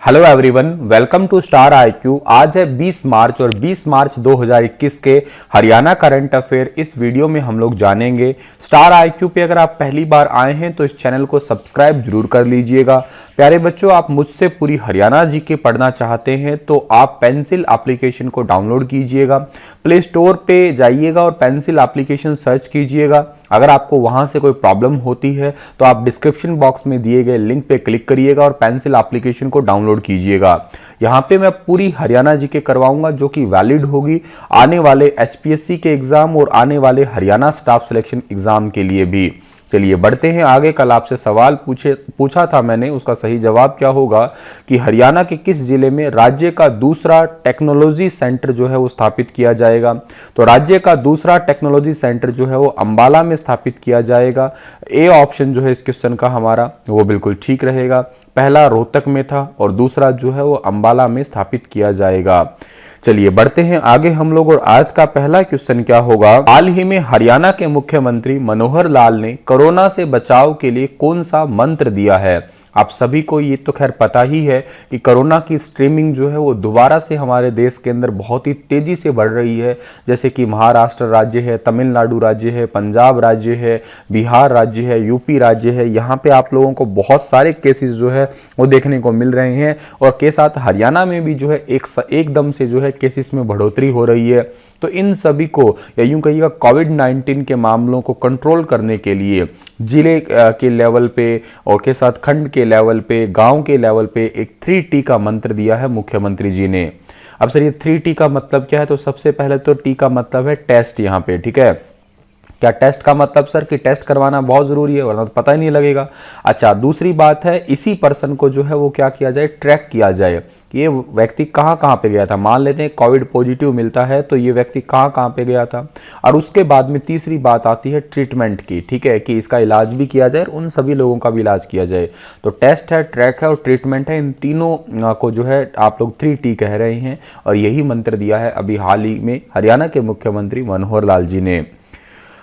Hello everyone, welcome to Star IQ. आज है 20 March और 20 मार्च 2021 के हरियाणा करंट अफेयर। इस वीडियो में हम लोग जानेंगे। स्टार आईक्यू पे अगर आप पहली बार आए हैं तो इस चैनल को सब्सक्राइब जरूर कर लीजिएगा। प्यारे बच्चों, आप मुझसे पूरी हरियाणा जीके पढ़ना चाहते हैं तो आप पेंसिल एप्लीकेशन को डाउनलोड कीजिएगा। प्ले स्टोर पे जाइएगा और पेंसिल एप्लीकेशन सर्च कीजिएगा। अगर आपको वहां से कोई प्रॉब्लम होती है तो आप डिस्क्रिप्शन बॉक्स में दिए गए लिंक पे क्लिक करिएगा और पेंसिल एप्लीकेशन को डाउनलोड कीजिएगा। यहां पे मैं पूरी हरियाणा जीके करवाऊंगा जो कि वैलिड होगी आने वाले एचपीएससी के एग्जाम और आने वाले हरियाणा स्टाफ सिलेक्शन एग्जाम के लिए भी। चलिए बढ़ते हैं आगे। कल आपसे सवाल पूछा था मैंने, उसका सही जवाब क्या होगा कि हरियाणा के किस जिले में राज्य का दूसरा टेक्नोलॉजी सेंटर जो है वो स्थापित किया जाएगा। तो राज्य का दूसरा टेक्नोलॉजी सेंटर जो है वो अंबाला में स्थापित किया जाएगा। ए ऑप्शन जो है इस क्वेश्चन का हमारा वो बिल्कुल ठीक रहेगा। पहला रोहतक में था और दूसरा जो है वो अंबाला में स्थापित किया जाएगा। चलिए बढ़ते हैं आगे हम लोग, और आज का पहला क्वेश्चन क्या होगा। हाल ही में हरियाणा के मुख्यमंत्री मनोहर लाल ने कोरोना से बचाव के लिए कौन सा मंत्र दिया है। आप सभी को ये तो खैर पता ही है कि कोरोना की स्ट्रीमिंग जो है वो दोबारा से हमारे देश के अंदर बहुत ही तेजी से बढ़ रही है। जैसे कि महाराष्ट्र राज्य है, तमिलनाडु राज्य है, पंजाब राज्य है, बिहार राज्य है, यूपी राज्य है। यहाँ पे आप लोगों को बहुत सारे केसेस जो है वो देखने को मिल रहे हैं और के साथ हरियाणा में भी जो है एकदम से जो है केसेस में बढ़ोतरी हो रही है। तो इन सभी को या यूं कहिएगा कोविड-19 के मामलों को कंट्रोल करने के लिए जिले के लेवल पे और के साथ खंड के लेवल पे, गांव के लेवल पे एक 3T का मंत्र दिया है मुख्यमंत्री जी ने। अब सर ये 3T का मतलब क्या है, तो सबसे पहले तो टी का मतलब है टेस्ट यहाँ पे, ठीक है। क्या टेस्ट का मतलब सर कि टेस्ट करवाना बहुत जरूरी है वरना तो पता ही नहीं लगेगा। अच्छा, दूसरी बात है इसी पर्सन को जो है वो क्या किया जाए, ट्रैक किया जाए कि ये व्यक्ति कहाँ कहाँ पे गया था। मान लेते हैं कोविड पॉजिटिव मिलता है तो ये व्यक्ति कहाँ कहाँ पे गया था। और उसके बाद में तीसरी बात आती है ट्रीटमेंट की, ठीक है, कि इसका इलाज भी किया जाए और उन सभी लोगों का भी इलाज किया जाए। तो टेस्ट है, ट्रैक है और ट्रीटमेंट है, इन तीनों को जो है आप लोग 3T कह रहे हैं और यही मंत्र दिया है अभी हाल ही में हरियाणा के मुख्यमंत्री मनोहर लाल जी ने।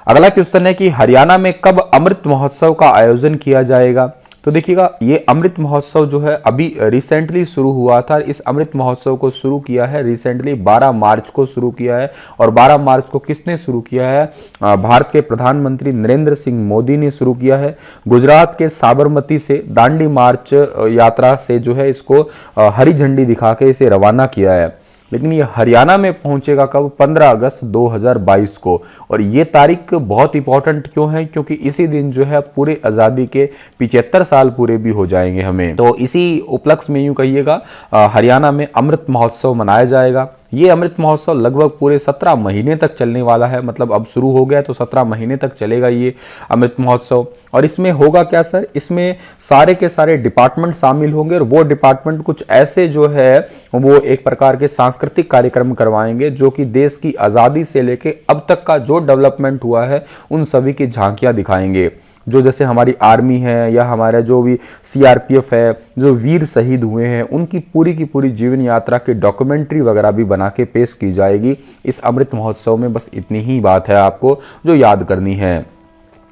अगला क्वेश्चन है कि हरियाणा में कब अमृत महोत्सव का आयोजन किया जाएगा। तो देखिएगा, ये अमृत महोत्सव जो है अभी रिसेंटली शुरू हुआ था। इस अमृत महोत्सव को शुरू किया है रिसेंटली 12 मार्च को शुरू किया है। और 12 मार्च को किसने शुरू किया है, भारत के प्रधानमंत्री नरेंद्र सिंह मोदी ने शुरू किया है। गुजरात के साबरमती से दांडी मार्च यात्रा से जो है इसको हरी झंडी दिखा के इसे रवाना किया है। लेकिन ये हरियाणा में पहुंचेगा कब, 15 अगस्त 2022 को। और ये तारीख बहुत इंपॉर्टेंट क्यों है, क्योंकि इसी दिन जो है पूरे आज़ादी के 75 साल पूरे भी हो जाएंगे हमें। तो इसी उपलक्ष्य में यूं कहिएगा हरियाणा में अमृत महोत्सव मनाया जाएगा। ये अमृत महोत्सव लगभग पूरे 17 महीने तक चलने वाला है। मतलब अब शुरू हो गया तो 17 महीने तक चलेगा ये अमृत महोत्सव। और इसमें होगा क्या सर, इसमें सारे के सारे डिपार्टमेंट शामिल होंगे और वो डिपार्टमेंट कुछ ऐसे जो है वो एक प्रकार के सांस्कृतिक कार्यक्रम करवाएंगे जो कि देश की आज़ादी से लेके अब तक का जो डेवलपमेंट हुआ है उन सभी की झांकियां दिखाएंगे। जो जैसे हमारी आर्मी है या हमारा जो भी सीआरपीएफ है, जो वीर शहीद हुए हैं, उनकी पूरी की पूरी जीवन यात्रा की डॉक्यूमेंट्री वगैरह भी बना के पेश की जाएगी इस अमृत महोत्सव में। बस इतनी ही बात है आपको जो याद करनी है।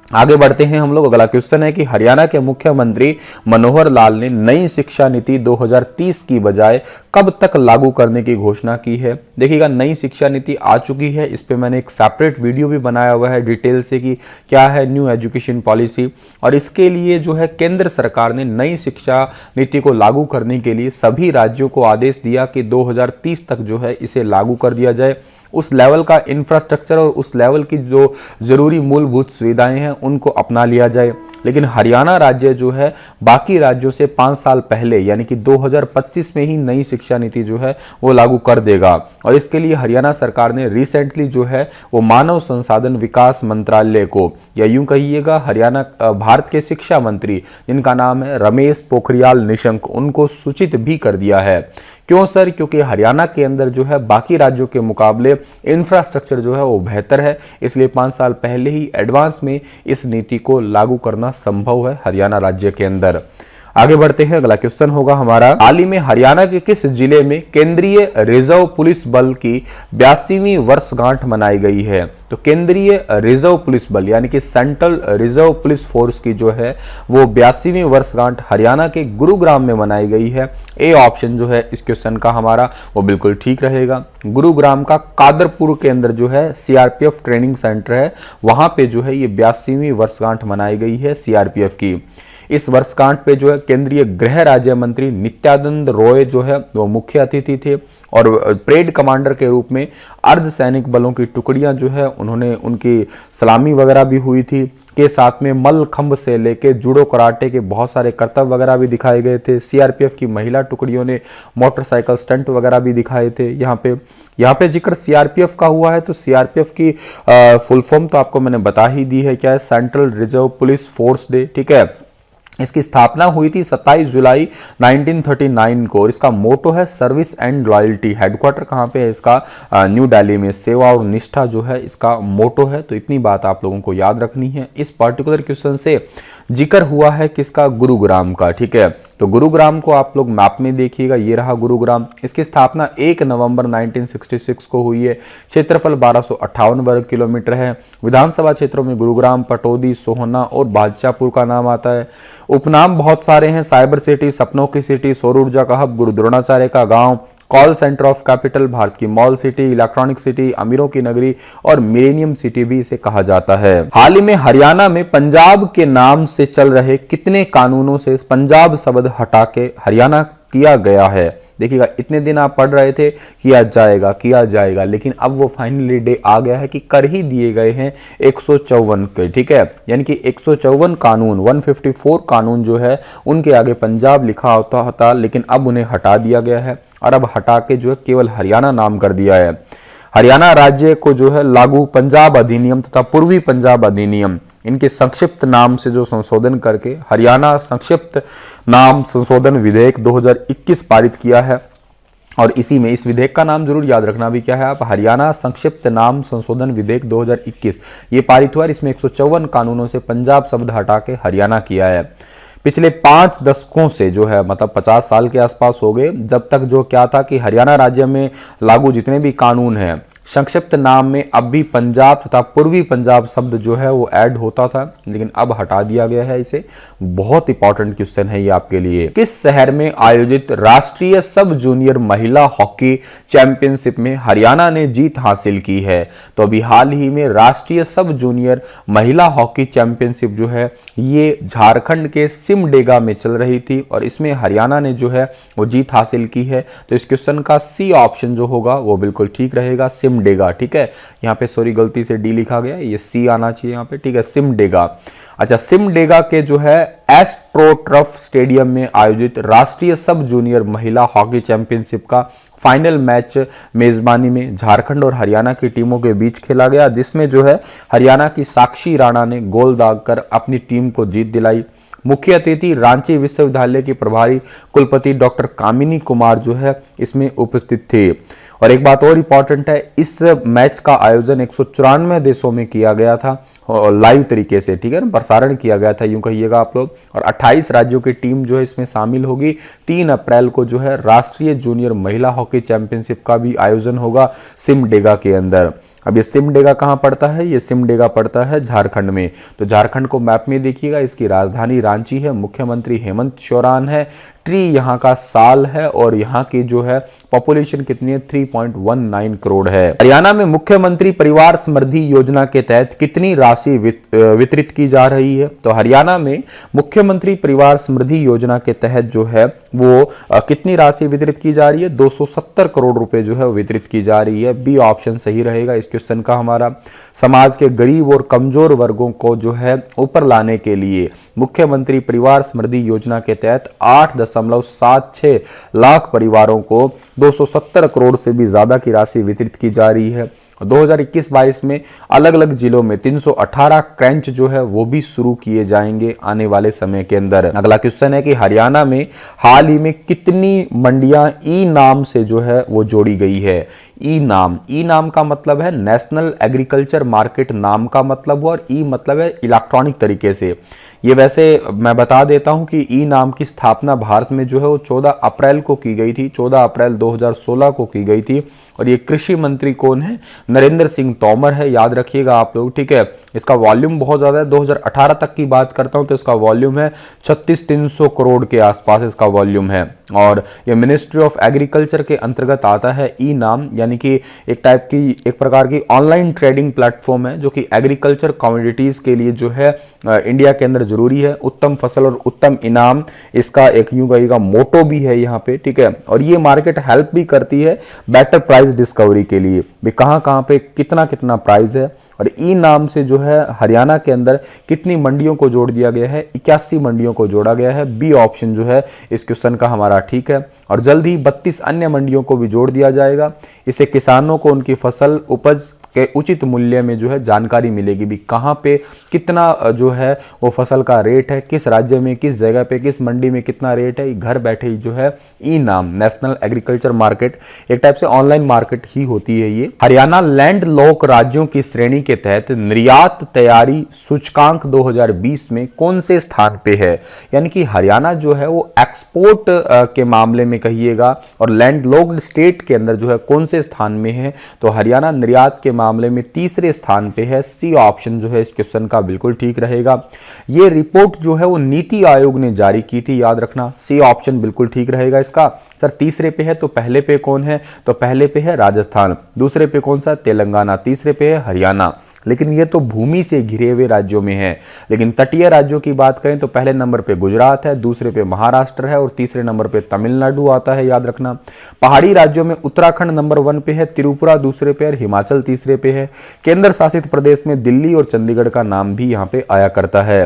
आगे बढ़ते हैं हम लोग। अगला क्वेश्चन है कि हरियाणा के मुख्यमंत्री मनोहर लाल ने नई शिक्षा नीति 2030 की बजाय कब तक लागू करने की घोषणा की है। देखिएगा, नई शिक्षा नीति आ चुकी है, इस पे मैंने एक सेपरेट वीडियो भी बनाया हुआ है डिटेल से कि क्या है न्यू एजुकेशन पॉलिसी। और इसके लिए जो है केंद्र सरकार ने नई शिक्षा नीति को लागू करने के लिए सभी राज्यों को आदेश दिया कि 2030 तक जो है इसे लागू कर दिया जाए। उस लेवल का इंफ्रास्ट्रक्चर और उस लेवल की जो जरूरी मूलभूत सुविधाएं हैं उनको अपना लिया जाए। लेकिन हरियाणा राज्य जो है बाकी राज्यों से 5 साल पहले यानी कि 2025 में ही नई शिक्षा नीति जो है वो लागू कर देगा। और इसके लिए हरियाणा सरकार ने रिसेंटली जो है वो मानव संसाधन विकास मंत्रालय को, या यूं कहिएगा हरियाणा भारत के शिक्षा मंत्री जिनका नाम है रमेश पोखरियाल निशंक, उनको सूचित भी कर दिया है। क्यों सर, क्योंकि हरियाणा के अंदर जो है बाकी राज्यों के मुकाबले इंफ्रास्ट्रक्चर जो है वो बेहतर है, इसलिए 5 साल पहले ही एडवांस में इस नीति को लागू करना संभव है हरियाणा राज्य के अंदर। आगे बढ़ते हैं, अगला क्वेश्चन होगा हमारा, हाल ही में हरियाणा के किस जिले में केंद्रीय रिजर्व पुलिस बल की 82वीं वर्षगांठ मनाई गई है? तो केंद्रीय रिजर्व पुलिस बल यानी कि सेंट्रल रिजर्व पुलिस फोर्स की जो है वो 82वीं वर्षगांठ हरियाणा के गुरुग्राम में मनाई गई है। ए ऑप्शन जो है इस क्वेश्चन का हमारा वो बिल्कुल ठीक रहेगा। गुरुग्राम का कादरपुर के अंदर जो है सीआरपीएफ ट्रेनिंग सेंटर है, वहां पे जो है ये 82वीं वर्षगांठ मनाई गई है सीआरपीएफ की। इस वर्षगांठ पे जो है केंद्रीय गृह राज्य मंत्री नित्यानंद रॉय जो है वो मुख्य अतिथि थे और परेड कमांडर के रूप में अर्धसैनिक बलों की टुकड़ियां जो है उन्होंने उनकी सलामी वगैरह भी हुई थी, के साथ में मल्लखंब से लेके जूडो कराटे के बहुत सारे करतब वगैरह भी दिखाए गए थे। सीआरपीएफ की महिला टुकड़ियों ने मोटरसाइकिल स्टंट वगैरह भी दिखाए थे। यहाँ पे जिक्र सीआरपीएफ का हुआ है तो सीआरपीएफ की फुल फॉर्म तो आपको मैंने बता ही दी है, क्या है, central reserve police force day, ठीक है। इसकी स्थापना हुई थी 27 जुलाई 1939 को और इसका मोटो है सर्विस एंड लॉयल्टी। हेडक्वार्टर कहाँ पे है इसका? न्यू दिल्ली में। सेवा और निष्ठा जो है इसका मोटो है। तो इतनी बात आप लोगों को याद रखनी है। इस पर्टिकुलर क्वेश्चन से जिक्र हुआ है किसका? गुरुग्राम का, ठीक है। तो गुरुग्राम को आप लोग मैप में देखिएगा, ये रहा गुरुग्राम। इसकी स्थापना 1 नवंबर 1966 को हुई है। क्षेत्रफल 1258 वर्ग किलोमीटर है। विधानसभा क्षेत्रों में गुरुग्राम, पटौदी, सोहना और बादशाहपुर का नाम आता है। उपनाम बहुत सारे हैं, साइबर सिटी, सपनों की सिटी, सौर ऊर्जा का हब, गुरु द्रोणाचार्य का गांव, call centre of capital, Bharat की मॉल सिटी, इलेक्ट्रॉनिक सिटी, अमीरों की नगरी और मिलेनियम सिटी भी इसे कहा जाता है। हाल ही में हरियाणा में पंजाब के नाम से चल रहे कितने कानूनों से पंजाब शब्द हटा के हरियाणा किया गया है? देखिएगा, इतने दिन आप पढ़ रहे थे किया जाएगा, लेकिन अब वो फाइनली डे आ गया है कि कर ही दिए गए हैं 154 के, ठीक है। यानी कि 154 कानून, 154 कानून जो है उनके आगे पंजाब लिखा होता था, लेकिन अब उन्हें हटा दिया गया है और अब हटा के जो है केवल हरियाणा नाम कर दिया है। हरियाणा राज्य को जो है लागू पंजाब अधिनियम तथा पूर्वी पंजाब अधिनियम, इनके संक्षिप्त नाम से जो संशोधन करके हरियाणा संक्षिप्त नाम संशोधन विधेयक 2021 पारित किया है। और इसी में इस विधेयक का नाम जरूर याद रखना भी क्या है आप, हरियाणा संक्षिप्त नाम संशोधन विधेयक 2021 ये पारित हुआ। इसमें 154 कानूनों से पंजाब शब्द हटा के हरियाणा किया है। पिछले 5 दशकों से जो है मतलब 50 साल के आसपास हो गए, जब तक जो क्या था कि हरियाणा राज्य में लागू जितने भी कानून हैं संक्षिप्त नाम में अब भी पंजाब तथा पूर्वी पंजाब शब्द जो है वो ऐड होता था, लेकिन अब हटा दिया गया है इसे। बहुत इंपॉर्टेंट क्वेश्चन है ये आपके लिए। किस शहर में आयोजित राष्ट्रीय सब जूनियर महिला हॉकी चैंपियनशिप में हरियाणा ने जीत हासिल की है? तो अभी हाल ही में राष्ट्रीय सब जूनियर महिला हॉकी चैंपियनशिप जो है ये झारखंड के सिमडेगा में चल रही थी और इसमें हरियाणा ने जो है वो जीत हासिल की है। तो इस क्वेश्चन का सी ऑप्शन जो होगा वो बिल्कुल ठीक रहेगा, सिमडेगा, ठीक है। यहाँ पे सॉरी गलती से डी लिखा गया, ये सी आना चाहिए यहाँ पे, ठीक है, सिमडेगा। अच्छा, सिमडेगा के जो है एस्ट्रोटर्फ स्टेडियम में आयोजित राष्ट्रीय सब जूनियर महिला हॉकी चैंपियनशिप का फाइनल मैच मेजबानी में झारखंड और हरियाणा की टीमों के बीच खेला गया, जिसमें जो है हरियाणा की साक्षी राणा ने गोल दागकर अपनी टीम को जीत दिलाई। मुख्य अतिथि रांची विश्वविद्यालय की प्रभारी कुलपति डॉक्टर कामिनी कुमार जो है इसमें उपस्थित थे। और एक बात और इंपॉर्टेंट है, इस मैच का आयोजन 194 देशों में किया गया था और लाइव तरीके से, ठीक है ना, प्रसारण किया गया था यूं कहिएगा आप लोग। और 28 राज्यों की टीम जो है इसमें शामिल होगी। 3 अप्रैल को जो है राष्ट्रीय जूनियर महिला हॉकी चैंपियनशिप का भी आयोजन होगा सिमडेगा के अंदर। अब ये सिमडेगा कहाँ पड़ता है? ये सिमडेगा पड़ता है झारखंड में। तो झारखंड को मैप में देखिएगा, इसकी राजधानी रांची है, मुख्यमंत्री हेमंत सोरेन है, ट्री यहाँ का साल है और यहाँ की जो है पॉपुलेशन कितनी है? 3.19 करोड़ है। हरियाणा में मुख्यमंत्री परिवार समृद्धि योजना के तहत कितनी राशि वितरित की जा रही है? तो हरियाणा में मुख्यमंत्री परिवार समृद्धि योजना के तहत जो है वो कितनी राशि वितरित की जा रही है? 270 करोड़ रुपए जो है वितरित की जा रही है। बी ऑप्शन सही रहेगा इस क्वेश्चन का हमारा। समाज के गरीब और कमजोर वर्गों को जो है ऊपर लाने के लिए मुख्यमंत्री परिवार समृद्धि योजना के तहत 8.76 लाख परिवारों को 270 करोड़ से भी ज्यादा की राशि वितरित की जा रही है। 2021-22 में अलग अलग जिलों में 318 क्रंच जो है वो भी शुरू किए जाएंगे आने वाले समय के अंदर। अगला क्वेश्चन है कि हरियाणा में हाल ही में कितनी मंडियां ई नाम से जो है वो जोड़ी गई है? ई नाम, ई नाम का मतलब है नेशनल एग्रीकल्चर मार्केट, नाम का मतलब हुआ, और ई मतलब है इलेक्ट्रॉनिक तरीके से। ये वैसे मैं बता देता हूं कि ई नाम की स्थापना भारत में जो है वो 14 अप्रैल को की गई थी, 14 अप्रैल 2016 को की गई थी। और ये कृषि मंत्री कौन है? नरेंद्र सिंह तोमर है, याद रखिएगा आप लोग, ठीक है। इसका वॉल्यूम बहुत ज़्यादा है, 2018 तक की बात करता हूं तो इसका वॉल्यूम है 36,300 करोड़ के आसपास इसका वॉल्यूम है। और ये मिनिस्ट्री ऑफ एग्रीकल्चर के अंतर्गत आता है ई नाम, यानी कि एक प्रकार की ऑनलाइन ट्रेडिंग प्लेटफॉर्म है जो कि एग्रीकल्चर कमोडिटीज के लिए जो है इंडिया के अंदर जरूरी है। उत्तम फसल और उत्तम इनाम इसका एक यूं कहिएगा मोटो भी है यहाँ पे, ठीक है। और ये मार्केट हेल्प भी करती है बेटर प्राइस डिस्कवरी के लिए भी, कहाँ कहाँ पे कितना कितना प्राइस है। और ई नाम से जो है हरियाणा के अंदर कितनी मंडियों को जोड़ दिया गया है? 81 मंडियों को जोड़ा गया है। बी ऑप्शन जो है इस क्वेश्चन का हमारा ठीक है। और जल्द ही 32 अन्य मंडियों को भी जोड़ दिया जाएगा। इससे किसानों को उनकी फसल उपज के उचित मूल्य में जो है जानकारी मिलेगी भी, कहाँ पे कितना जो है वो फसल का रेट है, किस राज्य में, किस जगह पे, किस मंडी में कितना रेट है। घर बैठे ही जो है ई नाम नेशनल एग्रीकल्चर मार्केट एक टाइप से ऑनलाइन मार्केट ही होती है ये। हरियाणा लैंड लॉक राज्यों की श्रेणी के तहत निर्यात तैयारी सूचकांक 2020 में कौन से स्थान पे है? यानी कि हरियाणा जो है वो एक्सपोर्ट के मामले में कहिएगा और लैंड लॉक्ड स्टेट के अंदर जो है कौन से स्थान में है? तो हरियाणा निर्यात के मामले में तीसरे स्थान पे है। सी ऑप्शन जो है इस क्वेश्चन का बिल्कुल ठीक रहेगा। ये रिपोर्ट जो है वो नीति आयोग ने जारी की थी, याद रखना। सी ऑप्शन बिल्कुल ठीक रहेगा इसका। सर तीसरे पे है तो पहले पे कौन है? तो पहले पे है राजस्थान, दूसरे पे कौन सा? तेलंगाना, तीसरे पे है हरियाणा। लेकिन ये तो भूमि से घिरे हुए राज्यों में है। लेकिन तटीय राज्यों की बात करें तो पहले नंबर पे गुजरात है, दूसरे पे महाराष्ट्र है और तीसरे नंबर पे तमिलनाडु आता है, याद रखना। पहाड़ी राज्यों में उत्तराखंड नंबर 1 पे है, त्रिपुरा दूसरे पे और हिमाचल तीसरे पे है। केंद्र शासित प्रदेश में दिल्ली और चंडीगढ़ का नाम भी यहाँ पे आया करता है।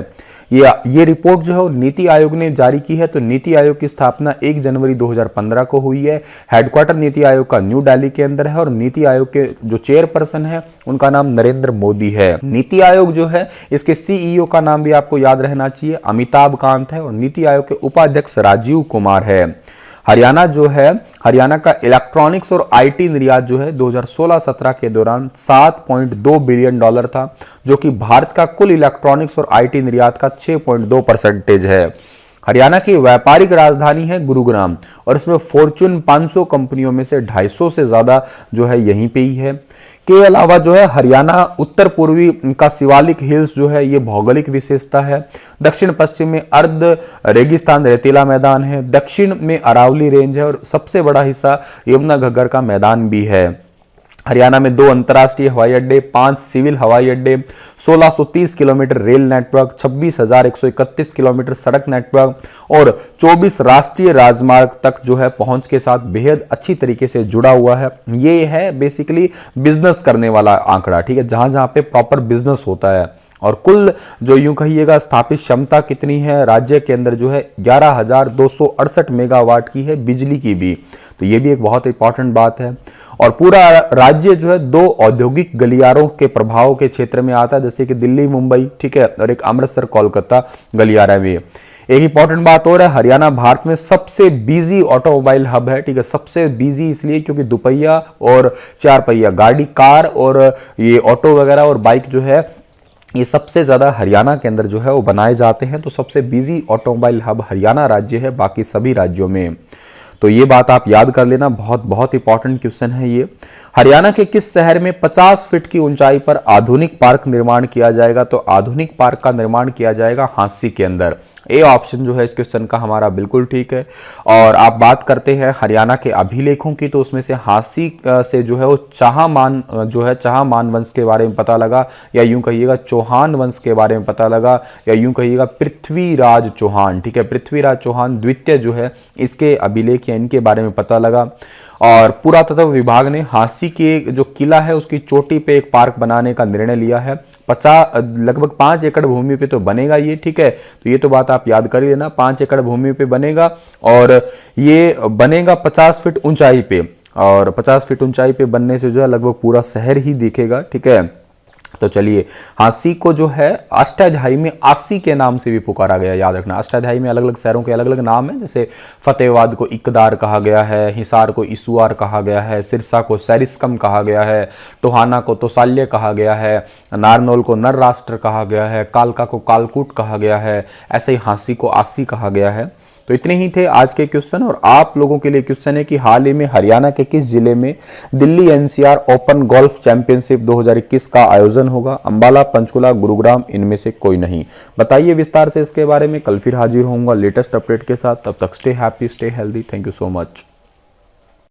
ये रिपोर्ट जो है नीति आयोग ने जारी की है। तो नीति आयोग की स्थापना 1 जनवरी 2015 को हुई है। हेडक्वार्टर नीति आयोग का न्यू दिल्ली के अंदर है और नीति आयोग के जो चेयरपर्सन है उनका नाम नरेंद्र मोदी है। नीति आयोग जो है इसके सीईओ का नाम भी आपको याद रहना चाहिए, अमिताभ कांत है। और नीति आयोग के उपाध्यक्ष राजीव कुमार है। हरियाणा जो है, हरियाणा का इलेक्ट्रॉनिक्स और आईटी निर्यात जो है 2016-17 के दौरान 7.2 बिलियन डॉलर था, जो कि भारत का कुल इलेक्ट्रॉनिक्स और आईटी निर्यात का 6.2% है। हरियाणा की व्यापारिक राजधानी है गुरुग्राम और इसमें फॉर्च्यून 500 कंपनियों में से 250 से ज्यादा जो है यहीं पे ही है। के अलावा जो है हरियाणा उत्तर पूर्वी का शिवालिक हिल्स जो है ये भौगोलिक विशेषता है। दक्षिण पश्चिम में अर्ध रेगिस्तान रेतीला मैदान है, दक्षिण में अरावली रेंज है और सबसे बड़ा हिस्सा यमुना घग्गर का मैदान भी है। हरियाणा में 2 अंतर्राष्ट्रीय हवाई अड्डे, 5 सिविल हवाई अड्डे, 1630 किलोमीटर रेल नेटवर्क, 26,131 किलोमीटर सड़क नेटवर्क और 24 राष्ट्रीय राजमार्ग तक जो है पहुंच के साथ बेहद अच्छी तरीके से जुड़ा हुआ है। ये है बेसिकली बिजनेस करने वाला आंकड़ा, ठीक है, जहां जहां पे प्रॉपर बिजनेस होता है। और कुल जो यूं कहिएगा स्थापित क्षमता कितनी है राज्य के अंदर जो है 11,268 मेगावाट की है बिजली की भी, तो ये भी एक बहुत इंपॉर्टेंट बात है। और पूरा राज्य जो है 2 औद्योगिक गलियारों के प्रभाव के क्षेत्र में आता है, जैसे कि दिल्ली मुंबई, ठीक है, और एक अमृतसर कोलकाता गलियारा में। एक इंपॉर्टेंट बात और है, हरियाणा भारत में सबसे बिजी ऑटोमोबाइल हब है, ठीक है। सबसे बिजी इसलिए क्योंकि दुपहिया और 4 पहिया गाड़ी, कार और ये ऑटो वगैरह और बाइक जो है ये सबसे ज्यादा हरियाणा के अंदर जो है वो बनाए जाते हैं। तो सबसे बिजी ऑटोमोबाइल हब हरियाणा राज्य है बाकी सभी राज्यों में। तो ये बात आप याद कर लेना, बहुत बहुत इंपॉर्टेंट क्वेश्चन है ये। हरियाणा के किस शहर में 50 फीट की ऊंचाई पर आधुनिक पार्क निर्माण किया जाएगा? तो आधुनिक पार्क का निर्माण किया जाएगा हांसी के अंदर। ए ऑप्शन जो है इस क्वेश्चन का हमारा बिल्कुल ठीक है। और आप बात करते हैं हरियाणा के अभिलेखों की, तो उसमें से हांसी से जो है वो चाहमान वंश के बारे में पता लगा, या यूं कहिएगा चौहान वंश के बारे में पता लगा, या यूं कहिएगा पृथ्वीराज चौहान, ठीक है, पृथ्वीराज चौहान द्वितीय जो है इसके अभिलेख या इनके बारे में पता लगा। और पुरातत्व विभाग ने हांसी के जो किला है उसकी चोटी पे एक पार्क बनाने का निर्णय लिया है। लगभग 5 एकड़ भूमि पे तो बनेगा ये, ठीक है, तो ये तो बात आप याद कर ही लेना, 5 एकड़ भूमि पे बनेगा और ये बनेगा 50 फीट ऊंचाई पे। और 50 फीट ऊंचाई पे बनने से जो है लगभग पूरा शहर ही दिखेगा, ठीक है। तो चलिए, हांसी को जो है अष्टाध्यायी में आसी के नाम से भी पुकारा गया, याद रखना। अष्टाध्यायी में अलग अलग शहरों के अलग अलग नाम हैं, जैसे फतेहाबाद को इकदार कहा गया है, हिसार को इसुआर कहा गया है, सिरसा को सैरिस्कम कहा गया है, टोहाना को तोसाल्य कहा गया है, नारनौल को नर राष्ट्र कहा गया है, कालका को कालकूट कहा गया है, ऐसे ही हांसी को आसी कहा गया है। तो इतने ही थे आज के क्वेश्चन। और आप लोगों के लिए क्वेश्चन है कि हाल ही में हरियाणा के किस जिले में Delhi NCR open golf championship 2021 का आयोजन होगा? अंबाला, पंचकुला, गुरुग्राम, इनमें से कोई नहीं? बताइए विस्तार से इसके बारे में। कल फिर हाजिर होऊंगा लेटेस्ट अपडेट के साथ। तब तक stay happy, stay healthy. Thank you so much.